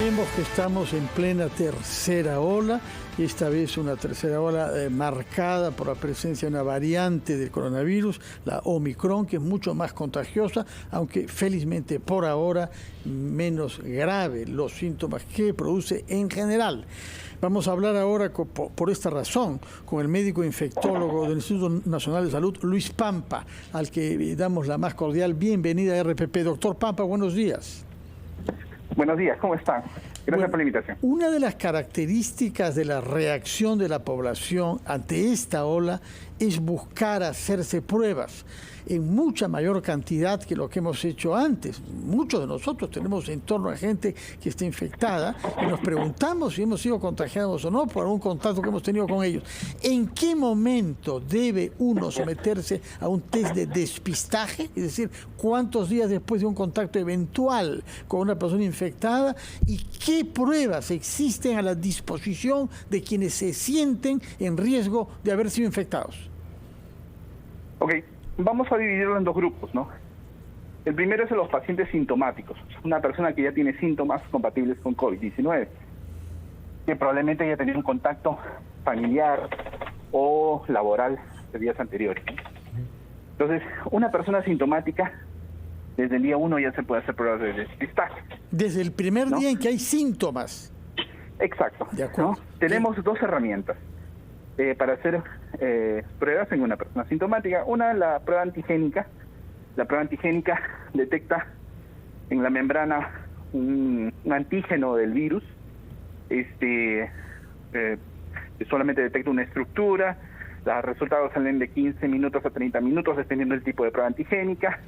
Sabemos que estamos en plena tercera ola, esta vez una tercera ola marcada por la presencia de una variante del coronavirus, la Omicron, que es mucho más contagiosa, aunque felizmente por ahora menos grave los síntomas que produce en general. Vamos a hablar ahora, por esta razón, con el médico infectólogo del Instituto Nacional de Salud, Luis Pampa, al que damos la más cordial bienvenida a RPP. Doctor Pampa, buenos días. Buenos días, ¿cómo están? Gracias por la invitación. Una de las características de la reacción de la población ante esta ola es buscar hacerse pruebas en mucha mayor cantidad que lo que hemos hecho antes. Muchos de nosotros tenemos en torno a gente que está infectada y nos preguntamos si hemos sido contagiados o no por algún contacto que hemos tenido con ellos. ¿En qué momento debe uno someterse a un test de despistaje? Es decir, ¿cuántos días después de un contacto eventual con una persona infectada? ¿Y qué pruebas existen a la disposición de quienes se sienten en riesgo de haber sido infectados? Ok, vamos a dividirlo en dos grupos, ¿no? El primero es los pacientes sintomáticos, una persona que ya tiene síntomas compatibles con COVID-19, que probablemente haya tenido un contacto familiar o laboral de días anteriores, ¿no? Entonces, una persona sintomática, desde el día 1 ya se puede hacer pruebas de despistaje. Desde el primer día en que hay síntomas. Exacto. De acuerdo. ¿No? Tenemos dos herramientas para hacer pruebas en una persona sintomática. Una, la prueba antigénica. La prueba antigénica detecta en la membrana un antígeno del virus. Solamente detecta una estructura. Los resultados salen de 15 minutos a 30 minutos, dependiendo del tipo de prueba antigénica.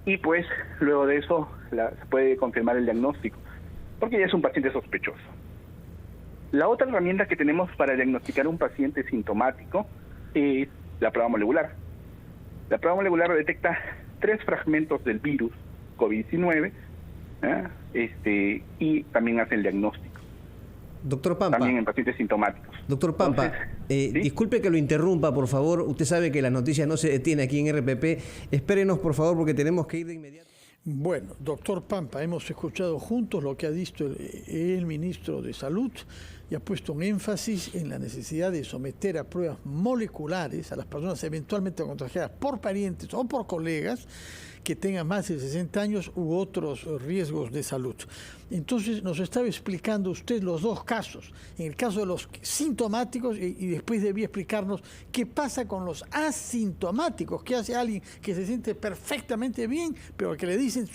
Y pues, luego de eso, se puede confirmar el diagnóstico, porque ya es un paciente sospechoso. La otra herramienta que tenemos para diagnosticar un paciente sintomático es la prueba molecular. La prueba molecular detecta 3 fragmentos del virus COVID-19 y también hace el diagnóstico. Doctor Pampa. También en pacientes sintomáticos. Doctor Pampa, ¿sí? Disculpe que lo interrumpa, por favor. Usted sabe que la noticia no se detiene aquí en RPP. Espérenos, por favor, porque tenemos que ir de inmediato. Bueno, doctor Pampa, hemos escuchado juntos lo que ha dicho el ministro de Salud y ha puesto un énfasis en la necesidad de someter a pruebas moleculares a las personas eventualmente contagiadas por parientes o por colegas que tengan más de 60 años u otros riesgos de salud. Entonces, nos estaba explicando usted los dos casos. En el caso de los sintomáticos, y después debía explicarnos qué pasa con los asintomáticos. ¿Qué hace alguien que se siente perfectamente bien, pero que le dicen,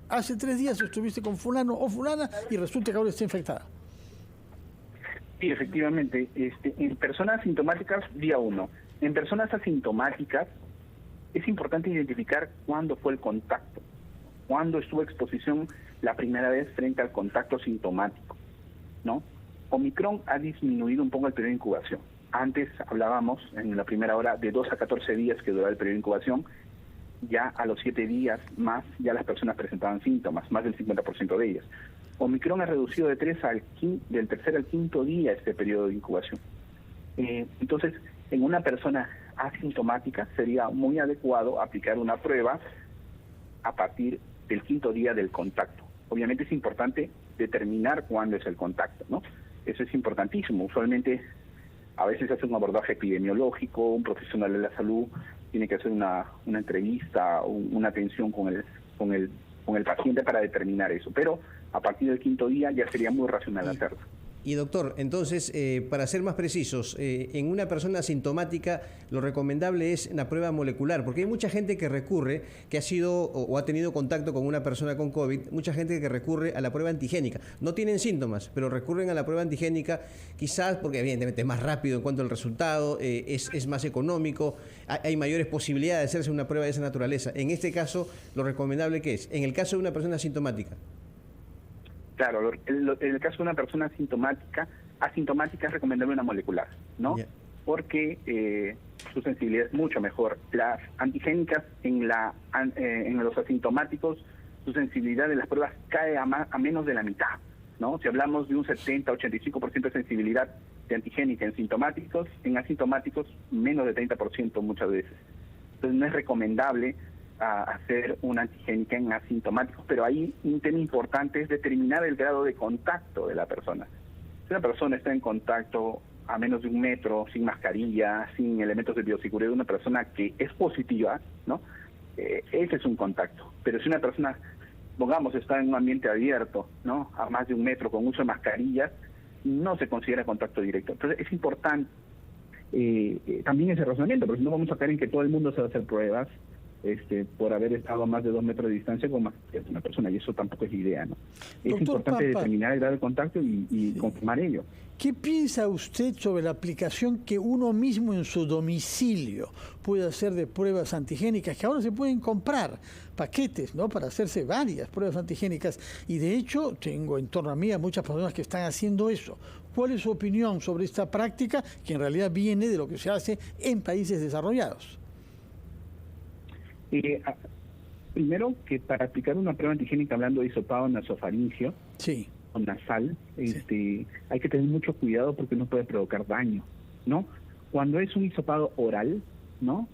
hace 3 días estuviste con fulano o fulana y resulta que ahora está infectada? Sí, efectivamente. En personas sintomáticas, día 1. En personas asintomáticas, es importante identificar cuándo fue el contacto, cuándo estuvo exposición la primera vez frente al contacto sintomático, ¿no? Omicron ha disminuido un poco el periodo de incubación. Antes hablábamos en la primera hora de 2 a 14 días que duraba el periodo de incubación. Ya a los 7 días más, ya las personas presentaban síntomas, más del 50% de ellas. Omicron ha reducido del tercer al quinto día este periodo de incubación. Entonces, en una persona asintomática sería muy adecuado aplicar una prueba a partir del 5.º día del contacto. Obviamente es importante determinar cuándo es el contacto, ¿no? Eso es importantísimo. Usualmente a veces se hace un abordaje epidemiológico, un profesional de la salud tiene que hacer una entrevista o una atención con el paciente para determinar eso, pero a partir del 5.º día ya sería muy racional hacerlo. Y doctor, entonces, para ser más precisos, en una persona asintomática lo recomendable es la prueba molecular, porque hay mucha gente que recurre, que ha sido o ha tenido contacto con una persona con COVID, mucha gente que recurre a la prueba antigénica. No tienen síntomas, pero recurren a la prueba antigénica quizás porque evidentemente es más rápido en cuanto al resultado, es más económico, hay mayores posibilidades de hacerse una prueba de esa naturaleza. En este caso, lo recomendable ¿qué es? En el caso de una persona asintomática. Claro, en el caso de una persona asintomática es recomendable una molecular, ¿no? Yeah. Porque su sensibilidad es mucho mejor. Las antigénicas en los asintomáticos, su sensibilidad de las pruebas cae a menos de la mitad, ¿no? Si hablamos de un 70-85% de sensibilidad de antigénica en asintomáticos menos de 30% muchas veces. Entonces no es recomendable a hacer una antigénica en asintomáticos, pero ahí un tema importante es determinar el grado de contacto de la persona. Si una persona está en contacto a menos de 1 metro, sin mascarilla, sin elementos de bioseguridad, de una persona que es positiva, ¿no? Ese es un contacto. Pero si una persona, pongamos, está en un ambiente abierto, ¿no?, a más de 1 metro con uso de mascarillas, no se considera contacto directo. Entonces es importante también ese razonamiento, porque no vamos a caer en que todo el mundo se va a hacer pruebas por haber estado a más de 2 metros de distancia con una persona, y eso tampoco es la idea, ¿no? Es importante determinar el grado de contacto y confirmar ello. ¿Qué piensa usted sobre la aplicación que uno mismo en su domicilio puede hacer de pruebas antigénicas, que ahora se pueden comprar paquetes, ¿no?, para hacerse varias pruebas antigénicas? Y de hecho tengo en torno a mí a muchas personas que están haciendo eso. ¿Cuál es su opinión sobre esta práctica, que en realidad viene de lo que se hace en países desarrollados? Primero, que para aplicar una prueba antigénica, hablando de hisopado nasofaringeo, sí, o nasal, sí, hay que tener mucho cuidado porque no puede provocar daño, ¿no? Cuando es un hisopado oral, ¿no?,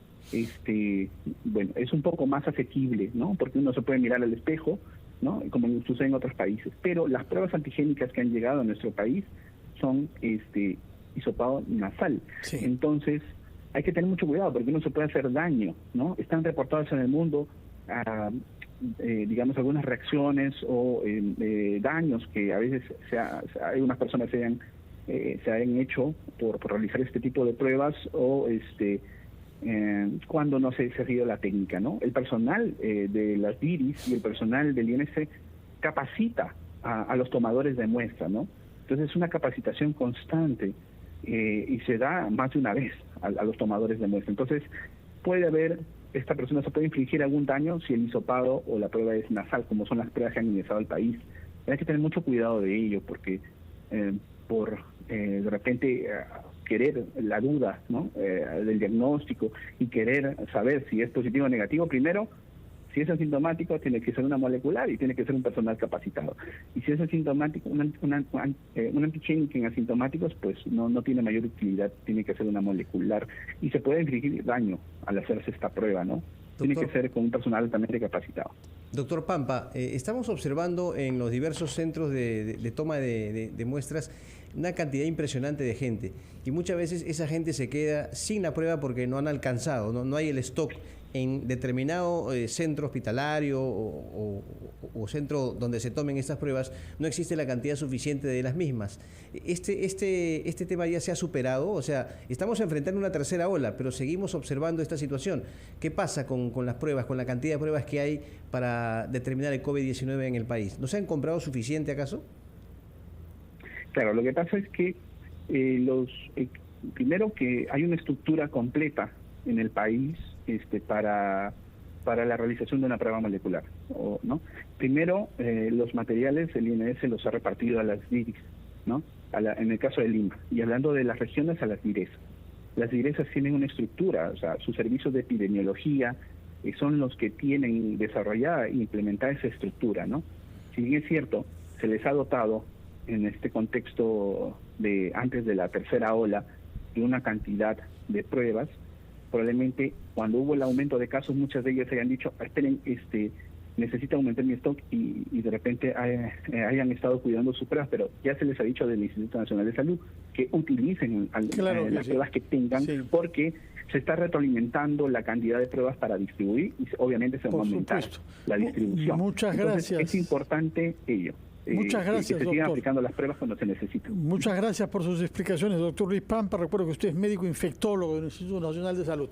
bueno, es un poco más asequible, ¿no?, porque uno se puede mirar al espejo, ¿no?, como sucede en otros países. Pero las pruebas antigénicas que han llegado a nuestro país son hisopado nasal. sí. Entonces, hay que tener mucho cuidado porque uno se puede hacer daño, ¿no? Están reportados en el mundo, digamos, algunas reacciones o daños que a veces algunas personas se hayan hecho por realizar este tipo de pruebas, o cuando no se ha seguido la técnica, ¿no? El personal de las DIRIS y el personal del INS capacita a los tomadores de muestra, ¿no? Entonces es una capacitación constante y se da más de una vez a los tomadores de muestra. Entonces esta persona se puede infligir algún daño si el hisopado o la prueba es nasal, como son las pruebas que han ingresado al país. Hay que tener mucho cuidado de ello, porque de repente querer la duda, ¿no?, del diagnóstico, y querer saber si es positivo o negativo, primero, si es asintomático, tiene que ser una molecular y tiene que ser un personal capacitado. Y si es asintomático, una antigénica en asintomáticos, pues no tiene mayor utilidad, tiene que ser una molecular. Y se puede infligir daño al hacerse esta prueba, ¿no? Doctor, tiene que ser con un personal altamente capacitado. Doctor Pampa, estamos observando en los diversos centros de toma de muestras una cantidad impresionante de gente. Y muchas veces esa gente se queda sin la prueba porque no han alcanzado, no hay el stock en determinado centro hospitalario o centro donde se tomen estas pruebas. No existe la cantidad suficiente de las mismas. Este tema ya se ha superado, o sea, estamos enfrentando una tercera ola, pero seguimos observando esta situación. ¿Qué pasa con las pruebas, con la cantidad de pruebas que hay para determinar el COVID-19 en el país? ¿No se han comprado suficiente acaso? Claro, lo que pasa es que primero que hay una estructura completa en el país para la realización de una prueba molecular, ¿no? Primero, los materiales el INS los ha repartido a las DIRIS, ¿no?, en el caso de Lima. Y hablando de las regiones, a las DIRES. Las DIRESas tienen una estructura, o sea, sus servicios de epidemiología son los que tienen desarrollada e implementada esa estructura, ¿no? Si bien es cierto, se les ha dotado en este contexto antes de la tercera ola de una cantidad de pruebas, probablemente cuando hubo el aumento de casos, muchas de ellas hayan dicho, esperen, necesita aumentar mi stock, y de repente hayan estado cuidando sus pruebas, pero ya se les ha dicho del Instituto Nacional de Salud que utilicen las pruebas que tengan, sí, porque se está retroalimentando la cantidad de pruebas para distribuir y obviamente se va a aumentar la distribución. Muchas gracias. Entonces, es importante ello. Muchas gracias, que se sigan doctor. aplicando las pruebas cuando se necesitan. Muchas gracias por sus explicaciones, doctor Luis Pampa. Recuerdo que usted es médico infectólogo del Instituto Nacional de Salud.